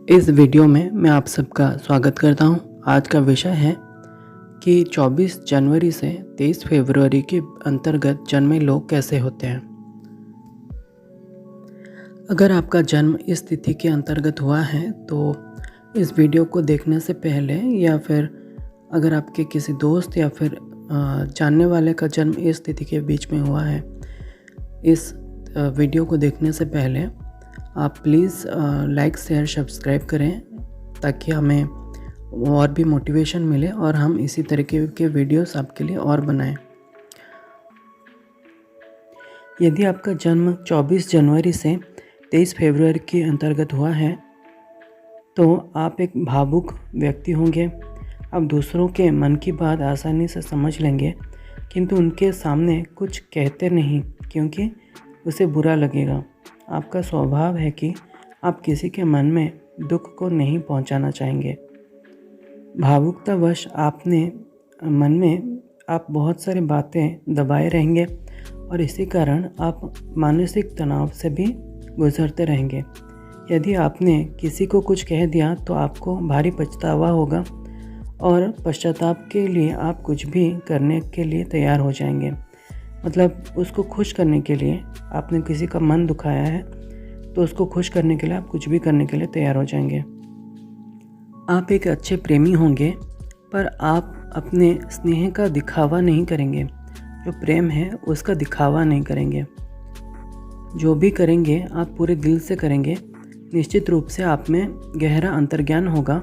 इस वीडियो में मैं आप सबका स्वागत करता हूं। आज का विषय है कि 24 जनवरी से 23 फरवरी के अंतर्गत जन्मे लोग कैसे होते हैं। अगर आपका जन्म इस तिथि के अंतर्गत हुआ है तो इस वीडियो को देखने से पहले या फिर अगर आपके किसी दोस्त या फिर जानने वाले का जन्म इस तिथि के बीच में हुआ है, इस वीडियो को देखने से पहले आप प्लीज़ लाइक शेयर सब्सक्राइब करें ताकि हमें और भी मोटिवेशन मिले और हम इसी तरीके के वीडियोस आपके लिए और बनाएं। यदि आपका जन्म 24 जनवरी से 23 फरवरी के अंतर्गत हुआ है तो आप एक भावुक व्यक्ति होंगे। आप दूसरों के मन की बात आसानी से समझ लेंगे, किंतु उनके सामने कुछ कहते नहीं क्योंकि उसे बुरा लगेगा। आपका स्वभाव है कि आप किसी के मन में दुख को नहीं पहुंचाना चाहेंगे। भावुकतावश आपने मन में आप बहुत सारी बातें दबाए रहेंगे और इसी कारण आप मानसिक तनाव से भी गुजरते रहेंगे। यदि आपने किसी को कुछ कह दिया तो आपको भारी पछतावा होगा और पश्चाताप के लिए आप कुछ भी करने के लिए तैयार हो जाएंगे। मतलब उसको खुश करने के लिए, आपने किसी का मन दुखाया है तो उसको खुश करने के लिए आप कुछ भी करने के लिए तैयार हो जाएंगे। आप एक अच्छे प्रेमी होंगे पर आप अपने स्नेह का दिखावा नहीं करेंगे। जो प्रेम है उसका दिखावा नहीं करेंगे। जो भी करेंगे आप पूरे दिल से करेंगे। निश्चित रूप से आप में गहरा अंतर्ज्ञान होगा।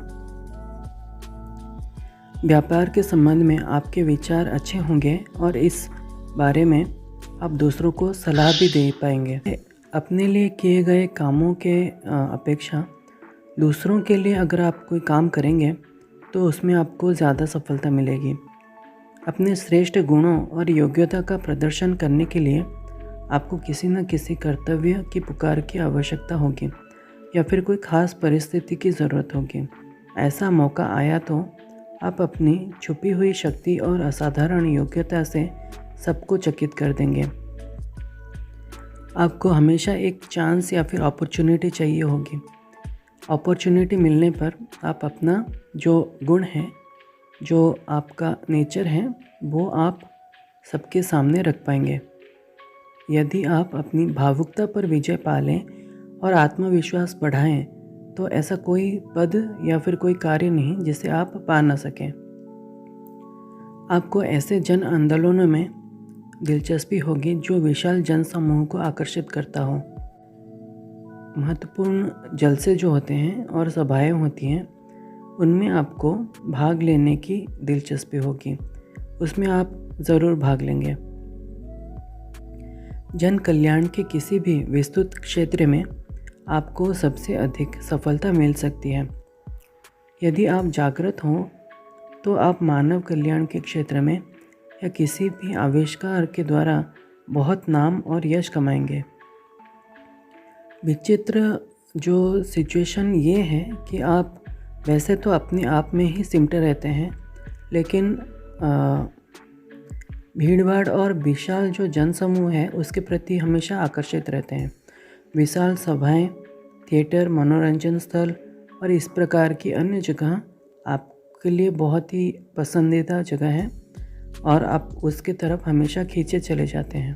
व्यापार के संबंध में आपके विचार अच्छे होंगे और इस बारे में आप दूसरों को सलाह भी दे पाएंगे। अपने लिए किए गए कामों के अपेक्षा दूसरों के लिए अगर आप कोई काम करेंगे तो उसमें आपको ज़्यादा सफलता मिलेगी। अपने श्रेष्ठ गुणों और योग्यता का प्रदर्शन करने के लिए आपको किसी न किसी कर्तव्य की पुकार की आवश्यकता होगी या फिर कोई खास परिस्थिति की ज़रूरत होगी। ऐसा मौका आया तो आप अपनी छुपी हुई शक्ति और असाधारण योग्यता से सबको चकित कर देंगे। आपको हमेशा एक चांस या फिर अपॉर्चुनिटी चाहिए होगी। अपॉर्चुनिटी मिलने पर आप अपना जो गुण है, जो आपका नेचर है, वो आप सबके सामने रख पाएंगे। यदि आप अपनी भावुकता पर विजय पा लें और आत्मविश्वास बढ़ाएं तो ऐसा कोई पद या फिर कोई कार्य नहीं जिसे आप पा न सकें। आपको ऐसे जन आंदोलनों में दिलचस्पी होगी जो विशाल जन समूह को आकर्षित करता हो। महत्वपूर्ण जलसे जो होते हैं और सभाएं होती हैं उनमें आपको भाग लेने की दिलचस्पी होगी। उसमें आप ज़रूर भाग लेंगे। जन कल्याण के किसी भी विस्तृत क्षेत्र में आपको सबसे अधिक सफलता मिल सकती है। यदि आप जागृत हों तो आप मानव कल्याण के क्षेत्र में या किसी भी आविष्कार के द्वारा बहुत नाम और यश कमाएंगे। विचित्र जो सिचुएशन ये है कि आप वैसे तो अपने आप में ही सिमटे रहते हैं, लेकिन भीड़भाड़ और विशाल जो जनसमूह है उसके प्रति हमेशा आकर्षित रहते हैं। विशाल सभाएं, थिएटर, मनोरंजन स्थल और इस प्रकार की अन्य जगह आपके लिए बहुत ही पसंदीदा जगह है और आप उसकी तरफ हमेशा खींचे चले जाते हैं।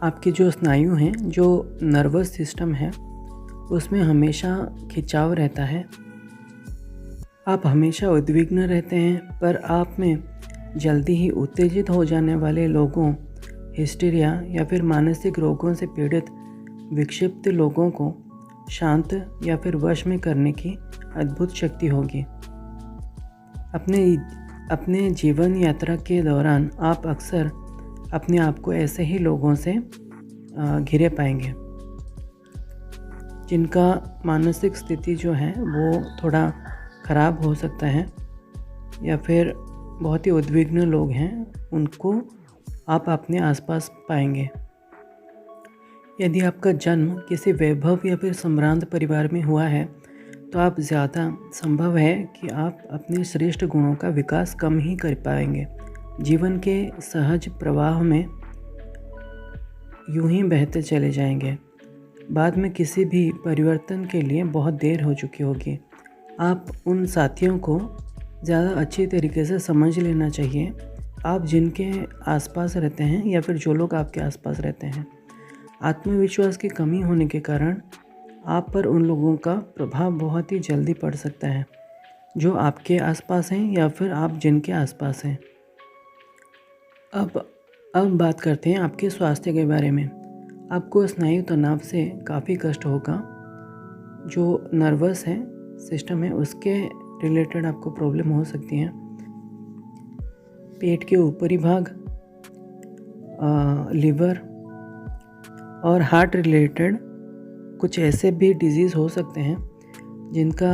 आपकी जो स्नायु हैं, जो नर्वस सिस्टम है, उसमें हमेशा खिंचाव रहता है। आप हमेशा उद्विग्न रहते हैं पर आप में जल्दी ही उत्तेजित हो जाने वाले लोगों, हिस्टीरिया या फिर मानसिक रोगों से पीड़ित विक्षिप्त लोगों को शांत या फिर वश में करने की अद्भुत शक्ति होगी। अपने जीवन यात्रा के दौरान आप अक्सर अपने आप को ऐसे ही लोगों से घिरे पाएंगे जिनका मानसिक स्थिति जो है वो थोड़ा ख़राब हो सकता है या फिर बहुत ही उद्विग्न लोग हैं, उनको आप अपने आसपास पाएंगे। यदि आपका जन्म किसी वैभव या फिर सम्रांत परिवार में हुआ है तो आप ज़्यादा संभव है कि आप अपने श्रेष्ठ गुणों का विकास कम ही कर पाएंगे। जीवन के सहज प्रवाह में यूं ही बहते चले जाएंगे। बाद में किसी भी परिवर्तन के लिए बहुत देर हो चुकी होगी। आप उन साथियों को ज़्यादा अच्छी तरीके से समझ लेना चाहिए, आप जिनके आसपास रहते हैं या फिर जो लोग आपके आसपास रहते हैं। आत्मविश्वास की कमी होने के कारण आप पर उन लोगों का प्रभाव बहुत ही जल्दी पड़ सकता है जो आपके आसपास हैं या फिर आप जिनके आसपास हैं। अब बात करते हैं आपके स्वास्थ्य के बारे में। आपको स्नायु तनाव से काफ़ी कष्ट होगा। जो नर्वस है सिस्टम है उसके रिलेटेड आपको प्रॉब्लम हो सकती है। पेट के ऊपरी भाग, लिवर और हार्ट रिलेटेड कुछ ऐसे भी डिजीज़ हो सकते हैं जिनका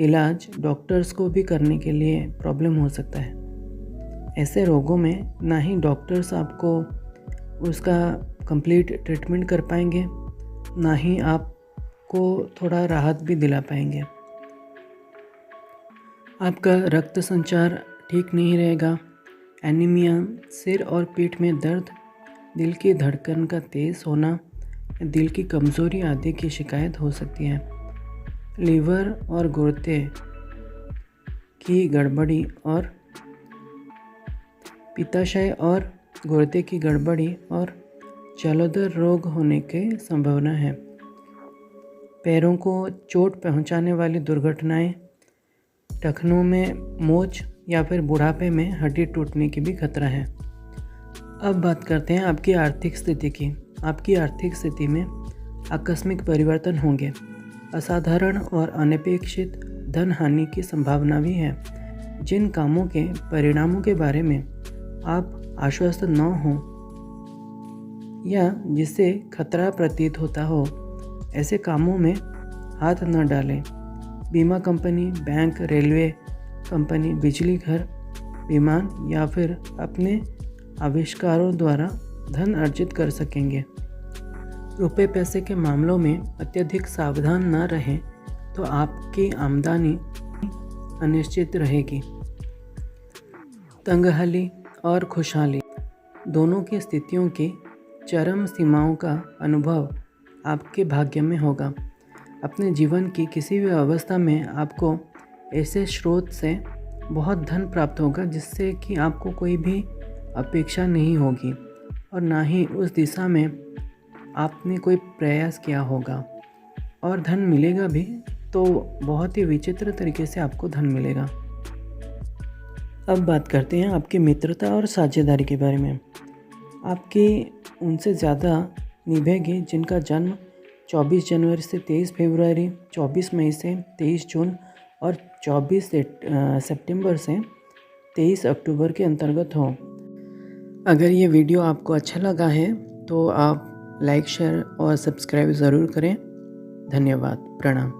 इलाज डॉक्टर्स को भी करने के लिए प्रॉब्लम हो सकता है। ऐसे रोगों में ना ही डॉक्टर्स आपको उसका कंप्लीट ट्रीटमेंट कर पाएंगे, ना ही आपको थोड़ा राहत भी दिला पाएंगे। आपका रक्त संचार ठीक नहीं रहेगा। एनीमिया, सिर और पीठ में दर्द, दिल की धड़कन का तेज़ होना, दिल की कमज़ोरी आदि की शिकायत हो सकती है। लीवर और गुर्दे की गड़बड़ी और पित्ताशय और गुर्दे की गड़बड़ी और जलोदर रोग होने की संभावना है। पैरों को चोट पहुंचाने वाली दुर्घटनाएं, टखनों में मोच या फिर बुढ़ापे में हड्डी टूटने की भी खतरा है। अब बात करते हैं आपकी आर्थिक स्थिति की। आपकी आर्थिक स्थिति में आकस्मिक परिवर्तन होंगे। असाधारण और अनपेक्षित धन हानि की संभावना भी है। जिन कामों के परिणामों के बारे में आप आश्वस्त न हों या जिससे खतरा प्रतीत होता हो, ऐसे कामों में हाथ न डालें। बीमा कंपनी, बैंक, रेलवे कंपनी, बिजली घर, विमान या फिर अपने आविष्कारों द्वारा धन अर्जित कर सकेंगे। रुपए पैसे के मामलों में अत्यधिक सावधान न रहें तो आपकी आमदनी अनिश्चित रहेगी। तंगहाली और खुशहाली दोनों की स्थितियों की चरम सीमाओं का अनुभव आपके भाग्य में होगा। अपने जीवन की किसी भी अवस्था में आपको ऐसे स्रोत से बहुत धन प्राप्त होगा जिससे कि आपको कोई भी अपेक्षा नहीं होगी और ना ही उस दिशा में आपने कोई प्रयास किया होगा, और धन मिलेगा भी तो बहुत ही विचित्र तरीके से आपको धन मिलेगा। अब बात करते हैं आपकी मित्रता और साझेदारी के बारे में। आपकी उनसे ज़्यादा निभेगी जिनका जन्म 24 जनवरी से 23 फरवरी, 24 मई से 23 जून और 24 सितंबर से 23 अक्टूबर के अंतर्गत हो। अगर ये वीडियो आपको अच्छा लगा है तो आप लाइक, शेयर और सब्सक्राइब ज़रूर करें। धन्यवाद। प्रणाम।